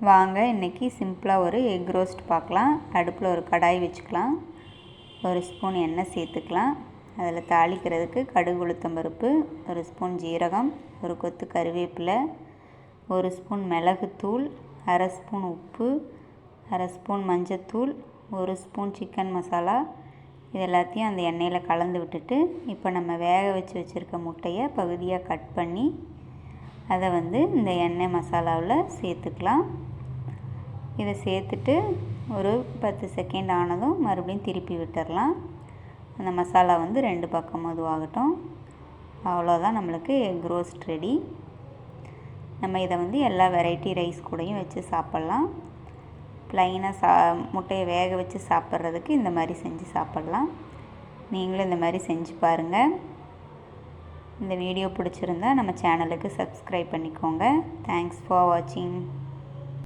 வாங்க இன்றைக்கி சிம்பிளாக ஒரு எக் ரோஸ்ட் பார்க்கலாம். அடுப்பில் ஒரு கடாய் வச்சுக்கலாம். ஒரு ஸ்பூன் எண்ணெய் சேர்த்துக்கலாம். அதில் தாளிக்கிறதுக்கு கடுகு உளுத்தம் பருப்பு, ஒரு ஸ்பூன் ஜீரகம், ஒரு கொத்து கருவேப்பிலை, ஒரு ஸ்பூன் மிளகுத்தூள், அரை ஸ்பூன் உப்பு, அரை ஸ்பூன் மஞ்சத்தூள், ஒரு ஸ்பூன் சிக்கன் மசாலா. இது எல்லாத்தையும் அந்த எண்ணெயில் கலந்து விட்டுட்டு இப்போ நம்ம வேக வச்சுருக்க முட்டையை பகுதியாக கட் பண்ணி அதை இந்த எண்ணெய் மசாலாவில் சேர்த்துக்கலாம். இதை சேர்த்துட்டு ஒரு 10 செகண்ட் ஆனதும் மறுபடியும் திருப்பி விட்டுடலாம். அந்த மசாலா 2 பக்கம் இதுவாகட்டும். அவ்வளோதான், நம்மளுக்கு எக் ரோஸ்ட் ரெடி. நம்ம இதை எல்லா வெரைட்டி ரைஸ் கூடயும் வச்சு சாப்பிட்லாம். ப்ளைனாக முட்டையை வேக வச்சு சாப்பிட்றதுக்கு இந்த மாதிரி செஞ்சு சாப்பிட்லாம். நீங்களும் இந்த மாதிரி செஞ்சு பாருங்கள். இந்த வீடியோ பிடிச்சிருந்தா நம்ம சேனலுக்கு சப்ஸ்கிரைப் பண்ணிக்கோங்க. தேங்க்ஸ் ஃபார் வாட்சிங்.